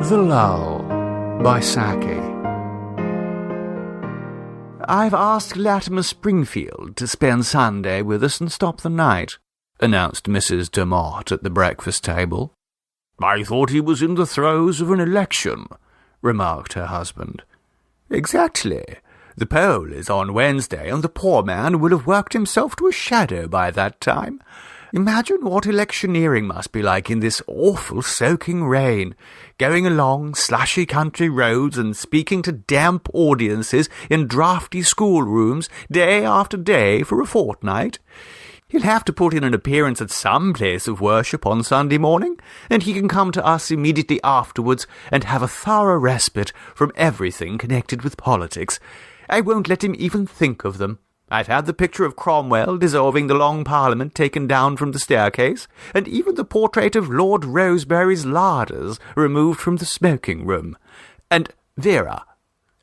The Lull by Saki. "I've asked Latimer Springfield to spend Sunday with us and stop the night," announced Mrs. Demott at the breakfast table. "I thought he was in the throes of an election," remarked her husband. "Exactly. The poll is on Wednesday, and the poor man will have worked himself to a shadow by that time. Imagine what electioneering must be like in this awful soaking rain, going along slushy country roads and speaking to damp audiences in draughty schoolrooms day after day for a fortnight. He'll have to put in an appearance at some place of worship on Sunday morning, and he can come to us immediately afterwards and have a thorough respite from everything connected with politics. I won't let him even think of them. I've had the picture of Cromwell dissolving the Long Parliament taken down from the staircase, and even the portrait of Lord Rosebery's larders removed from the smoking-room. And, Vera,"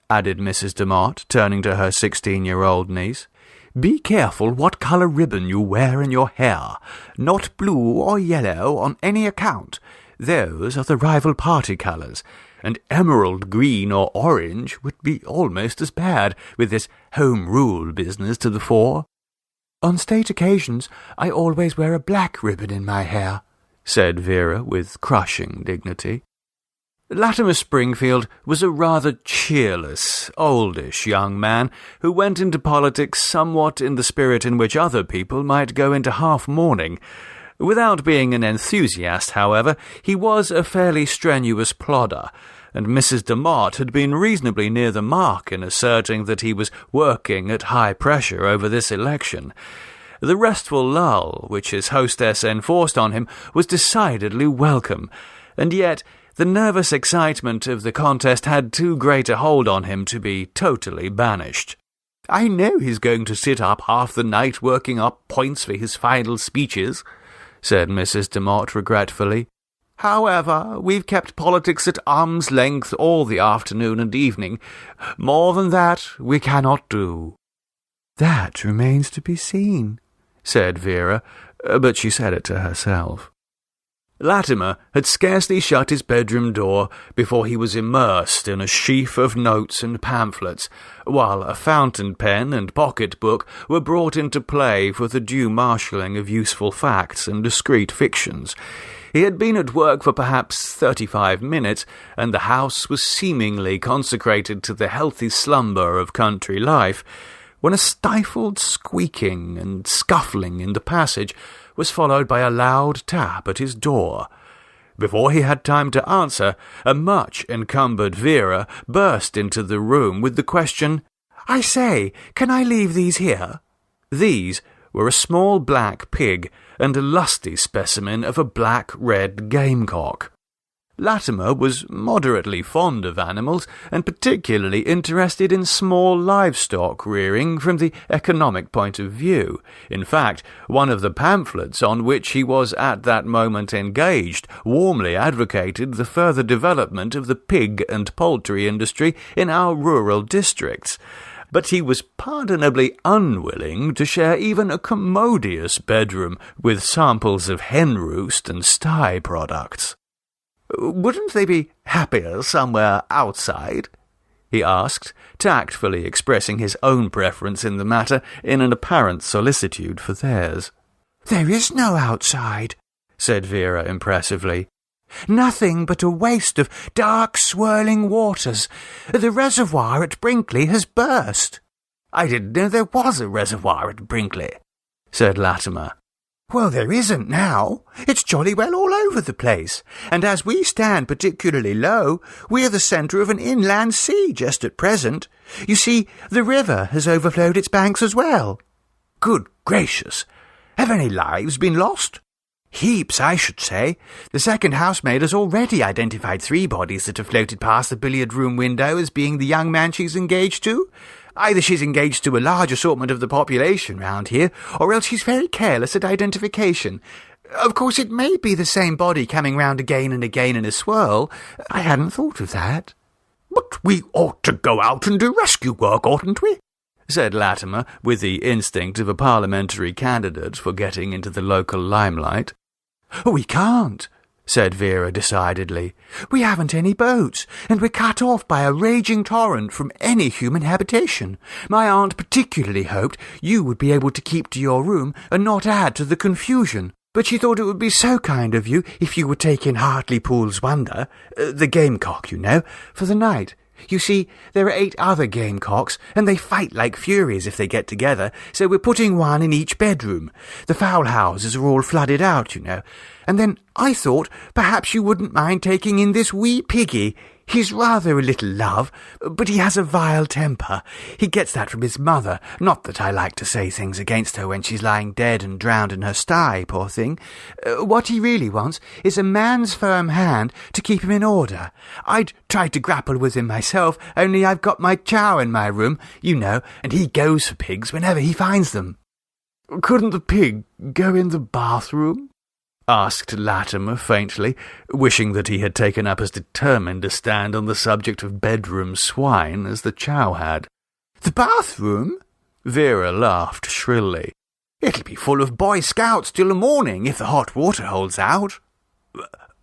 added Mrs. Demott, turning to her 16-year-old niece, "be careful what colour ribbon you wear in your hair. Not blue or yellow on any account. Those are the rival party colours, and emerald green or orange would be almost as bad, with this Home Rule business to the fore." "On state occasions I always wear a black ribbon in my hair," said Vera with crushing dignity. Latimer Springfield was a rather cheerless, oldish young man who went into politics somewhat in the spirit in which other people might go into half-mourning. Without being an enthusiast, however, he was a fairly strenuous plodder, and Mrs. Demott had been reasonably near the mark in asserting that he was working at high pressure over this election. The restful lull which his hostess enforced on him was decidedly welcome, and yet the nervous excitement of the contest had too great a hold on him to be totally banished. "I know he's going to sit up half the night working up points for his final speeches," said Mrs. Demott regretfully. "However, we've kept politics at arm's length all the afternoon and evening. More than that we cannot do." "That remains to be seen," said Vera, but she said it to herself. Latimer had scarcely shut his bedroom door before he was immersed in a sheaf of notes and pamphlets, while a fountain pen and pocket-book were brought into play for the due marshalling of useful facts and discreet fictions. He had been at work for perhaps 35 minutes, and the house was seemingly consecrated to the healthy slumber of country life, when a stifled squeaking and scuffling in the passage was followed by a loud tap at his door. Before he had time to answer, a much-encumbered Vera burst into the room with the question, "I say, can I leave these here?" These were a small black pig and a lusty specimen of a black-red gamecock. Latimer was moderately fond of animals, and particularly interested in small livestock rearing from the economic point of view. In fact, one of the pamphlets on which he was at that moment engaged warmly advocated the further development of the pig and poultry industry in our rural districts. But he was pardonably unwilling to share even a commodious bedroom with samples of hen roost and sty products. "Wouldn't they be happier somewhere outside?" he asked, tactfully expressing his own preference in the matter in an apparent solicitude for theirs. "There is no outside," said Vera impressively. "Nothing but a waste of dark, swirling waters. The reservoir at Brinkley has burst." "I didn't know there was a reservoir at Brinkley," said Latimer. "Well, there isn't now. It's jolly well all over the place, and as we stand particularly low, we're the centre of an inland sea just at present. You see, the river has overflowed its banks as well." "Good gracious! Have any lives been lost?" "Heaps, I should say. The second housemaid has already identified 3 bodies that have floated past the billiard-room window as being the young man she's engaged to. Either she's engaged to a large assortment of the population round here, or else she's very careless at identification. Of course, it may be the same body coming round again and again in a swirl. I hadn't thought of that." "But we ought to go out and do rescue work, oughtn't we?" said Latimer, with the instinct of a parliamentary candidate for getting into the local limelight. "We can't," said Vera decidedly. "We haven't any boats, and we're cut off by a raging torrent from any human habitation. My aunt particularly hoped you would be able to keep to your room and not add to the confusion. But she thought it would be so kind of you if you would take in Hartlepool's Wonder, the gamecock, you know, for the night. You see, there are 8 other gamecocks, and they fight like furies if they get together, so we're putting one in each bedroom. The fowl houses are all flooded out, you know. And then I thought perhaps you wouldn't mind taking in this wee piggy. He's rather a little love, but he has a vile temper. He gets that from his mother. Not that I like to say things against her when she's lying dead and drowned in her sty, poor thing. What he really wants is a man's firm hand to keep him in order. I'd tried to grapple with him myself, only I've got my chow in my room, you know, and he goes for pigs whenever he finds them." "Couldn't the pig go in the bathroom?" asked Latimer faintly, wishing that he had taken up as determined a stand on the subject of bedroom swine as the chow had. "The bathroom?" Vera laughed shrilly. "It'll be full of Boy Scouts till the morning if the hot water holds out."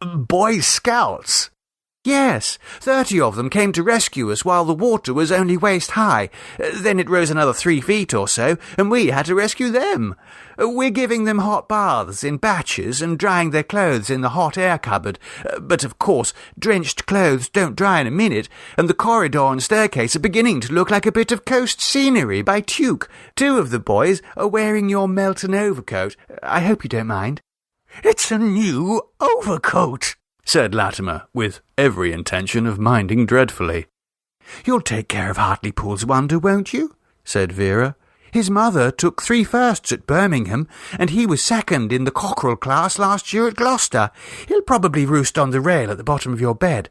"Boy Scouts?" "Yes, 30 of them came to rescue us while the water was only waist-high. Then it rose another 3 feet or so, and we had to rescue them. We're giving them hot baths in batches and drying their clothes in the hot air cupboard. But, of course, drenched clothes don't dry in a minute, and the corridor and staircase are beginning to look like a bit of coast scenery by Tuke. 2 of the boys are wearing your Melton overcoat. I hope you don't mind." "It's a new overcoat," said Latimer, with every intention of minding dreadfully. "You'll take care of Hartlepool's Wonder, won't you?" said Vera. "His mother took 3 firsts at Birmingham, and he was 2nd in the cockerel class last year at Gloucester. He'll probably roost on the rail at the bottom of your bed.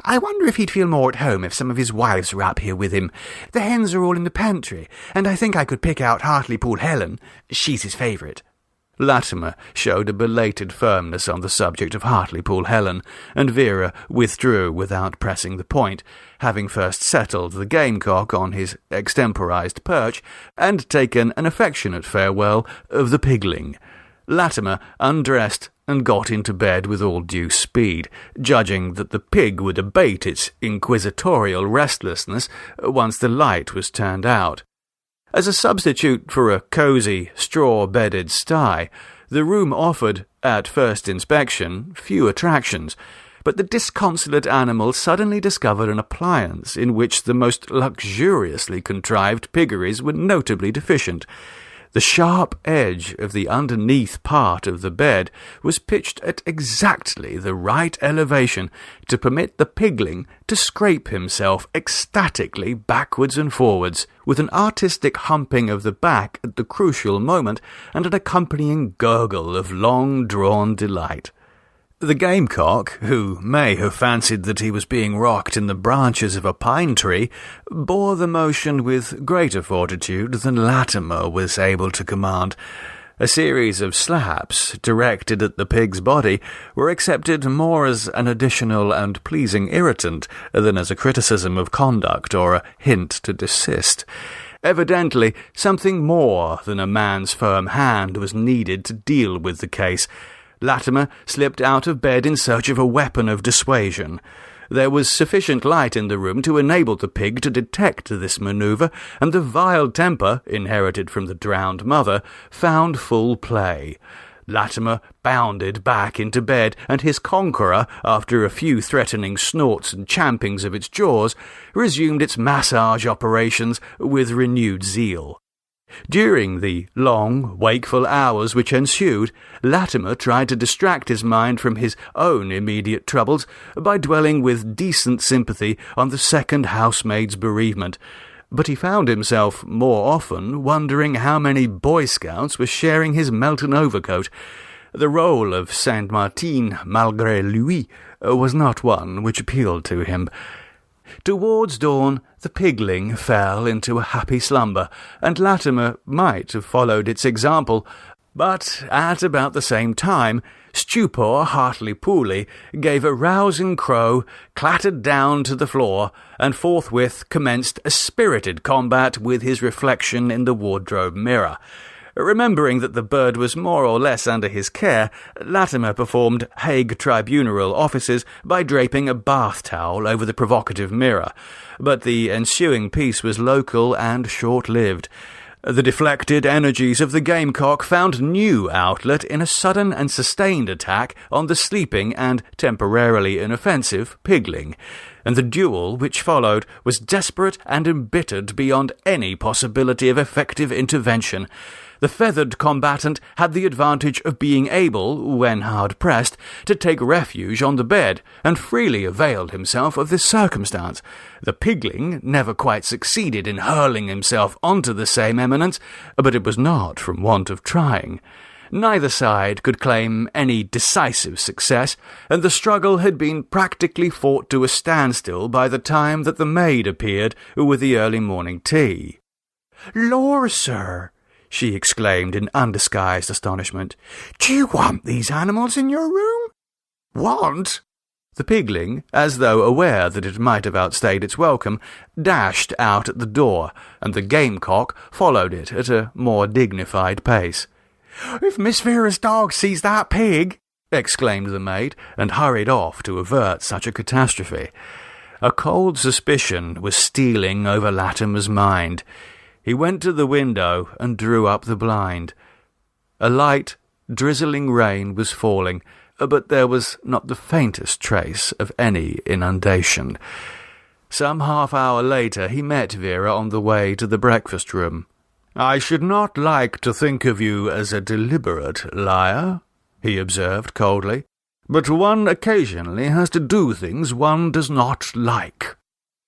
I wonder if he'd feel more at home if some of his wives were up here with him. The hens are all in the pantry, and I think I could pick out Hartlepool Helen. She's his favourite." Latimer showed a belated firmness on the subject of Hartlepool Helen, and Vera withdrew without pressing the point, having first settled the gamecock on his extemporized perch and taken an affectionate farewell of the pigling. Latimer undressed and got into bed with all due speed, judging that the pig would abate its inquisitorial restlessness once the light was turned out. As a substitute for a cosy, straw-bedded sty, the room offered, at first inspection, few attractions, but the disconsolate animal suddenly discovered an appliance in which the most luxuriously contrived piggeries were notably deficient. The sharp edge of the underneath part of the bed was pitched at exactly the right elevation to permit the pigling to scrape himself ecstatically backwards and forwards, with an artistic humping of the back at the crucial moment and an accompanying gurgle of long-drawn delight. The gamecock, who may have fancied that he was being rocked in the branches of a pine tree, bore the motion with greater fortitude than Latimer was able to command. A series of slaps, directed at the pig's body, were accepted more as an additional and pleasing irritant than as a criticism of conduct or a hint to desist. Evidently, something more than a man's firm hand was needed to deal with the case. Latimer slipped out of bed in search of a weapon of dissuasion. There was sufficient light in the room to enable the pig to detect this manoeuvre, and the vile temper, inherited from the drowned mother, found full play. Latimer bounded back into bed, and his conqueror, after a few threatening snorts and champings of its jaws, resumed its massage operations with renewed zeal. During the long, wakeful hours which ensued, Latimer tried to distract his mind from his own immediate troubles by dwelling with decent sympathy on the second housemaid's bereavement, but he found himself more often wondering how many Boy Scouts were sharing his Melton overcoat. The role of Saint Martin, malgré lui, was not one which appealed to him. Towards dawn, the pigling fell into a happy slumber, and Latimer might have followed its example, but at about the same time, Stupor Hartlepool gave a rousing crow, clattered down to the floor, and forthwith commenced a spirited combat with his reflection in the wardrobe mirror. Remembering that the bird was more or less under his care, Latimer performed Hague tribunal offices by draping a bath towel over the provocative mirror, but the ensuing peace was local and short-lived. The deflected energies of the gamecock found new outlet in a sudden and sustained attack on the sleeping and temporarily inoffensive pigling, and the duel which followed was desperate and embittered beyond any possibility of effective intervention. The feathered combatant had the advantage of being able, when hard-pressed, to take refuge on the bed, and freely availed himself of this circumstance. The pigling never quite succeeded in hurling himself onto the same eminence, but it was not from want of trying. Neither side could claim any decisive success, and the struggle had been practically fought to a standstill by the time that the maid appeared with the early morning tea. "Lor, sir!" she exclaimed in undisguised astonishment. "Do you want these animals in your room?" "Want?" The pigling, as though aware that it might have outstayed its welcome, dashed out at the door, and the gamecock followed it at a more dignified pace. "If Miss Vera's dog sees that pig," exclaimed the maid, and hurried off to avert such a catastrophe. A cold suspicion was stealing over Latimer's mind. He went to the window and drew up the blind. A light, drizzling rain was falling, but there was not the faintest trace of any inundation. Some half-hour later he met Vera on the way to the breakfast-room. "I should not like to think of you as a deliberate liar," he observed coldly, "but one occasionally has to do things one does not like."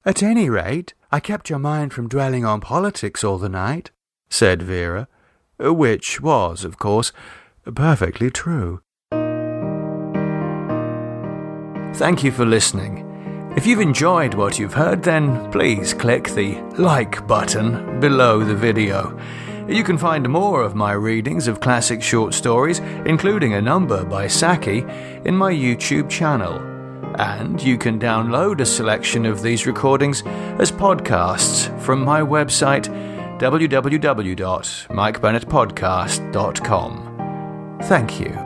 "At any rate, I kept your mind from dwelling on politics all the night," said Vera, which was, of course, perfectly true. Thank you for listening. If you've enjoyed what you've heard, then please click the like button below the video. You can find more of my readings of classic short stories, including a number by Saki, in my YouTube channel. And you can download a selection of these recordings as podcasts from my website, www.mikebennettpodcast.com. Thank you.